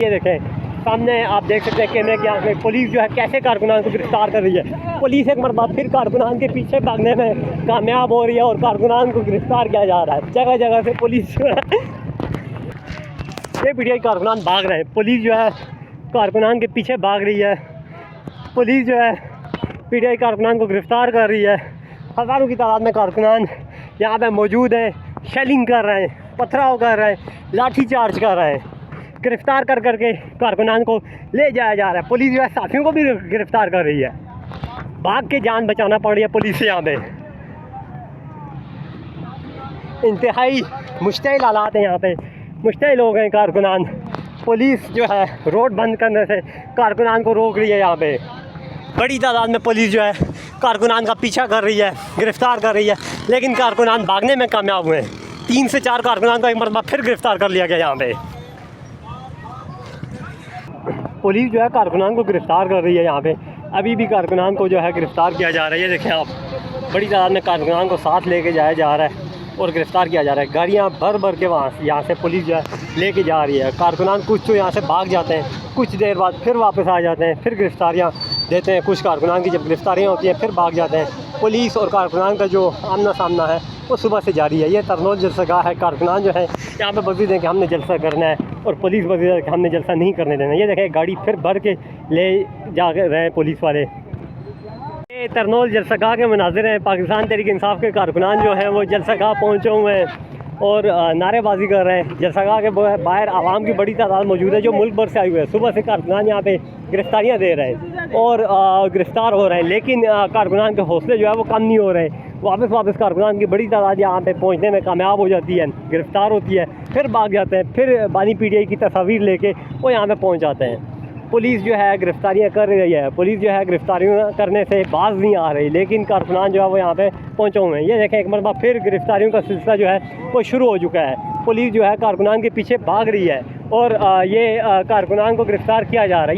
ये देखें सामने आप देख सकते हैं कैमरे के आँख में पुलिस जो है कैसे कारकुनान को गिरफ्तार कर रही है। पुलिस एक मरतबा फिर कारकुनान के पीछे भागने में कामयाब हो रही है और कारकुनान को गिरफ्तार किया जा रहा है। जगह जगह से पुलिस जो है ये पीटीआई कारकुनान भाग रहे हैं। पुलिस जो है कारकुनान के पीछे भाग रही है। पुलिस जो है पीटीआई कारकुनान को गिरफ्तार कर रही है। हज़ारों की तादाद में कारकुनान यहाँ पे मौजूद हैं, शेलिंग कर रहे हैं, पथराव कर रहे हैं, लाठी चार्ज कर रहे हैं। गिरफ्तार कर करके कारकुनान को ले जाया जा रहा है। पुलिस जो है साथियों को भी गिरफ्तार कर रही है। भाग के जान बचाना पड़ रही है पुलिस से। यहाँ पे इंतहाई मुश्किल हालात हैं। यहाँ पे मुश्किल हो गए कारकुनान। पुलिस जो है रोड बंद करने से कारकुनान को रोक रही है। यहाँ पे बड़ी तादाद में पुलिस जो है कारकुनान का पीछा कर रही है, गिरफ्तार कर रही है, लेकिन कारकुनान भागने में कामयाब हुए। 3 से 4 कारकुनान को एक मरतबा फिर गिरफ्तार कर लिया गया। यहाँ पे पुलिस जो है कारकुनान को गिरफ्तार कर रही है। यहाँ पे अभी भी कारकुनान को जो है गिरफ्तार किया जा रहा है। ये देखें आप, बड़ी तादाद में कारकुनान को साथ लेके जाया जा रहा है और गिरफ़्तार किया जा रहा है। गाड़ियाँ भर भर के यहाँ से पुलिस जो है लेके जा रही है। कारकुनान कुछ तो यहाँ से भाग जाते हैं, कुछ देर बाद फिर वापस आ जाते हैं, फिर गिरफ़्तारियाँ देते हैं। कुछ कारकुनान की जब गिरफ़्तारियाँ होती हैं फिर भाग जाते हैं। पुलिस और कारकुनान का जो आमना सामना है वो सुबह से जारी है। ये तरनोल जलसागाह है। कारकुनान जो है यहाँ पे बजीद है कि हमने जलसा करना है और पुलिस बजीद है कि हमने जलसा नहीं करने देना। ये देखें गाड़ी फिर भर के ले जा रहे हैं पुलिस वाले। ये तरनोल जलसागाह के मनाजिर हैं। पाकिस्तान तहरीक इंसाफ के कारकुनान जो हैं वो जलसागाह पहुँचे हुए हैं और नारेबाजी कर रहे हैं। जलसागाह के बाहर आवाम की बड़ी तादाद मौजूद है जो मुल्क भर से आई हुई है। सुबह से कारकुनान यहाँ पे गिरफ्तारियाँ दे रहे हैं और गिरफ़्तार हो रहे हैं, लेकिन कारकुनान के हौसले जो है वो कम नहीं हो रहे। वापस कारकुनान की बड़ी तादाद यहाँ पे पहुँचने में कामयाब हो जाती है, गिरफ़्तार होती है, फिर भाग जाते हैं, फिर बानी पीटीआई की तस्वीर लेके वो यहाँ पे पहुँच जाते हैं। पुलिस जो है गिरफ़्तारियाँ कर रही है। पुलिस जो है गिरफ़्तारियाँ करने से बाज नहीं आ रही, लेकिन कारकुनान जो है वो यहाँ पे पहुँचे हुए हैं। ये देखें एक मरतबा फिर गिरफ़्तारियों का सिलसिला जो है वो शुरू हो चुका है। पुलिस जो है कारकुनान के पीछे भाग रही है और ये कारकुनान को गिरफ़्तार किया जा रहा है।